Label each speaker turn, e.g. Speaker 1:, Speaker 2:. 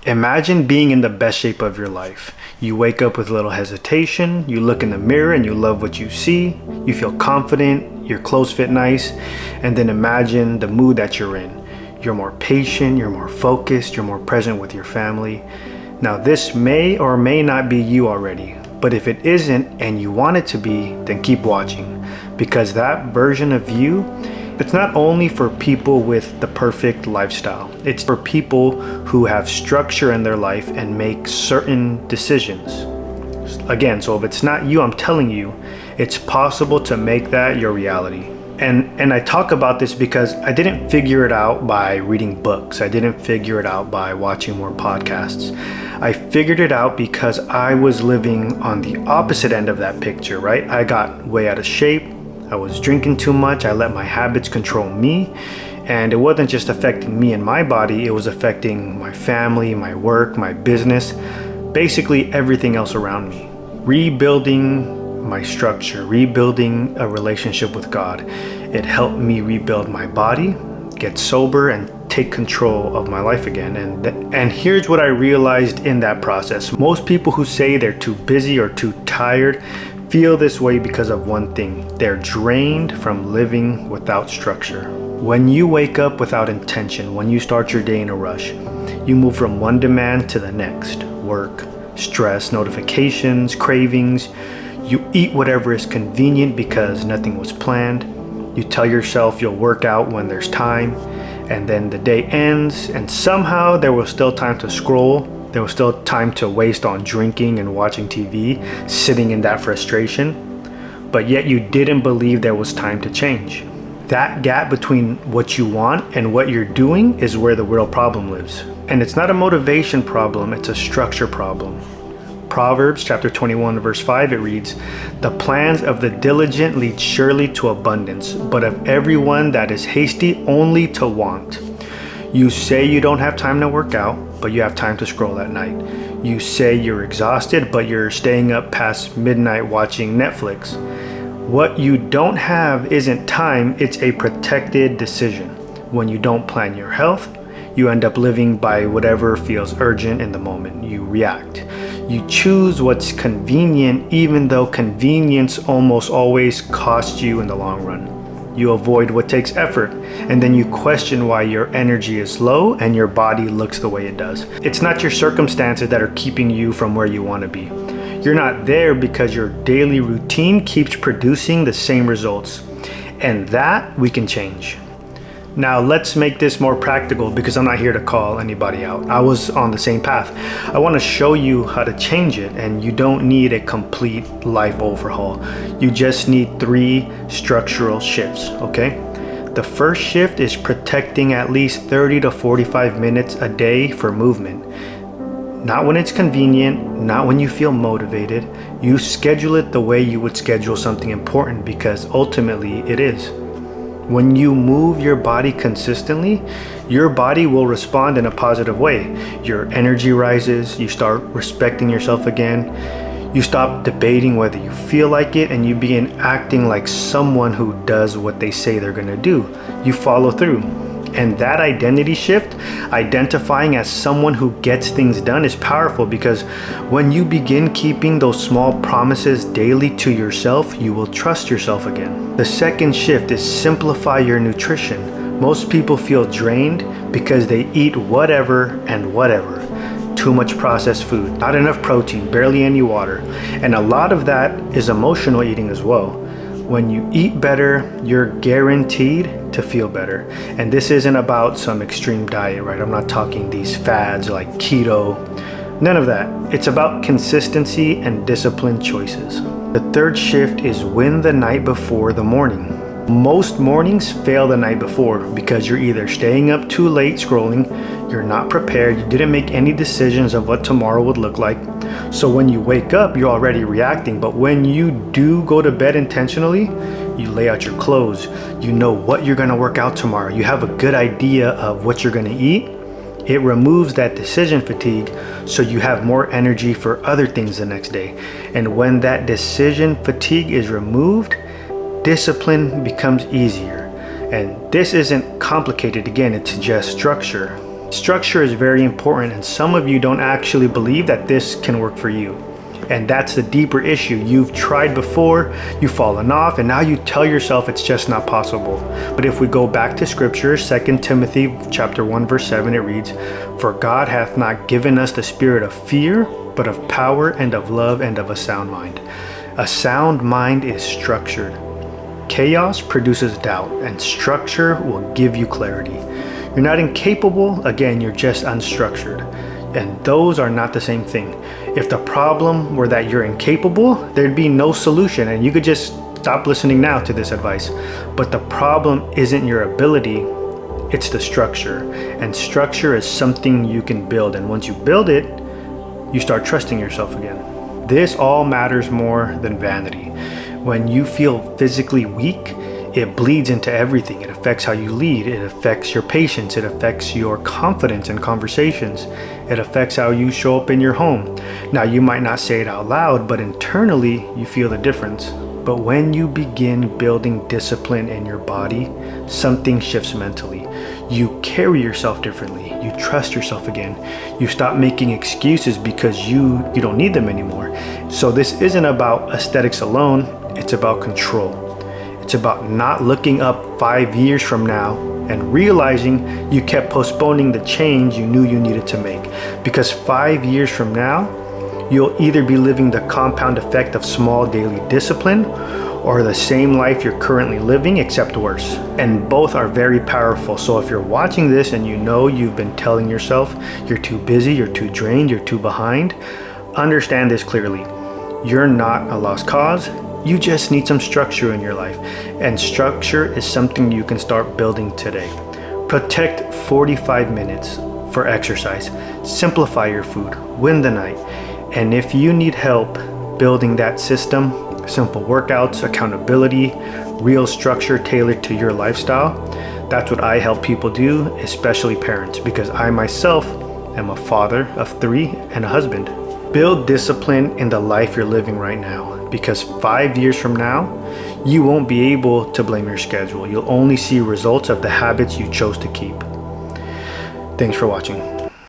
Speaker 1: Imagine being in the best shape of your life. You wake up with little hesitation, you look in the mirror and you love what you see, you feel confident, your clothes fit nice, and then imagine the mood that you're in. You're more patient, you're more focused, you're more present with your family. Now this may or may not be you already, but if it isn't and you want it to be, then keep watching, because that version of you, it's not only for people with the perfect lifestyle. It's for people who have structure in their life and make certain decisions. Again, so if it's not you, I'm telling you, it's possible to make that your reality. And I talk about this because I didn't figure it out by reading books. I didn't figure it out by watching more podcasts. I figured it out because I was living on the opposite end of that picture, right? I got way out of shape. I was drinking too much. I let my habits control me. And it wasn't just affecting me and my body, it was affecting my family, my work, my business, basically everything else around me. Rebuilding my structure, rebuilding a relationship with God. It helped me rebuild my body, get sober, and take control of my life again. And here's what I realized in that process. Most people who say they're too busy or too tired feel this way because of one thing. They're drained from living without structure. When you wake up without intention, when you start your day in a rush, you move from one demand to the next. Work, stress, notifications, cravings. You eat whatever is convenient because nothing was planned. You tell yourself you'll work out when there's time, and then the day ends, and somehow there was still time to scroll. There was still time to waste on drinking and watching TV, sitting in that frustration, but yet you didn't believe there was time to change. That gap between what you want and what you're doing is where the real problem lives. And it's not a motivation problem, it's a structure problem. Proverbs chapter 21 verse 5, it reads, "The plans of the diligent lead surely to abundance, but of everyone that is hasty only to want." You say you don't have time to work out, but you have time to scroll at night. You say you're exhausted, but you're staying up past midnight watching Netflix. What you don't have isn't time, it's a protected decision. When you don't plan your health, you end up living by whatever feels urgent in the moment. You react. You choose what's convenient, even though convenience almost always costs you in the long run. You avoid what takes effort, and then you question why your energy is low and your body looks the way it does. It's not your circumstances that are keeping you from where you want to be. You're not there because your daily routine keeps producing the same results, and that we can change. Now let's make this more practical, because I'm not here to call anybody out. I was on the same path. I want to show you how to change it, and you don't need a complete life overhaul. You just need 3 structural shifts, okay? The first shift is protecting at least 30 to 45 minutes a day for movement. Not when it's convenient, not when you feel motivated. You schedule it the way you would schedule something important, because ultimately it is. When you move your body consistently, your body will respond in a positive way. Your energy rises, you start respecting yourself again, you stop debating whether you feel like it, and you begin acting like someone who does what they say they're gonna do. You follow through. And that identity shift, identifying as someone who gets things done, is powerful, because when you begin keeping those small promises daily to yourself, you will trust yourself again. The second shift is simplify your nutrition. Most people feel drained because they eat whatever and whatever. Too much processed food, not enough protein, barely any water. And a lot of that is emotional eating as well. When you eat better, you're guaranteed to feel better. And this isn't about some extreme diet, right? I'm not talking these fads like keto. None of that. It's about consistency and disciplined choices. The third shift is win the night before the morning. Most mornings fail the night before because you're either staying up too late scrolling, you're not prepared, you didn't make any decisions of what tomorrow would look like. So when you wake up, you're already reacting. But when you do go to bed intentionally, you lay out your clothes, you know what you're gonna work out tomorrow, you have a good idea of what you're gonna eat. It removes that decision fatigue, so you have more energy for other things the next day. And when that decision fatigue is removed, discipline becomes easier. And this isn't complicated. Again, it's just structure. Structure is very important, and some of you don't actually believe that this can work for you. And that's the deeper issue. You've tried before, you've fallen off, and now you tell yourself it's just not possible. But if we go back to scripture, 2 Timothy chapter 1 verse 7, it reads, "For God hath not given us the spirit of fear, but of power and of love and of a sound mind." A sound mind is structured. Chaos produces doubt, and structure will give you clarity. You're not incapable, again, you're just unstructured. And those are not the same thing. If the problem were that you're incapable, there'd be no solution, and you could just stop listening now to this advice. But the problem isn't your ability, it's the structure. And structure is something you can build, and once you build it, you start trusting yourself again. This all matters more than vanity. When you feel physically weak, it bleeds into everything. It affects how you lead. It affects your patience. It affects your confidence in conversations. It affects how you show up in your home. Now, you might not say it out loud, but internally, you feel the difference. But when you begin building discipline in your body, something shifts mentally. You carry yourself differently. You trust yourself again. You stop making excuses because you don't need them anymore. So this isn't about aesthetics alone. It's about control. It's about not looking up 5 years from now and realizing you kept postponing the change you knew you needed to make. Because 5 years from now, you'll either be living the compound effect of small daily discipline or the same life you're currently living, except worse. And both are very powerful. So if you're watching this and you know you've been telling yourself you're too busy, you're too drained, you're too behind, understand this clearly. You're not a lost cause. You just need some structure in your life, and structure is something you can start building today. Protect 45 minutes for exercise. Simplify your food. Win the night. And if you need help building that system, simple workouts, accountability, real structure tailored to your lifestyle, that's what I help people do, especially parents, because I myself am a father of 3 and a husband. Build discipline in the life you're living right now, because 5 years from now, you won't be able to blame your schedule. You'll only see results of the habits you chose to keep. Thanks for watching.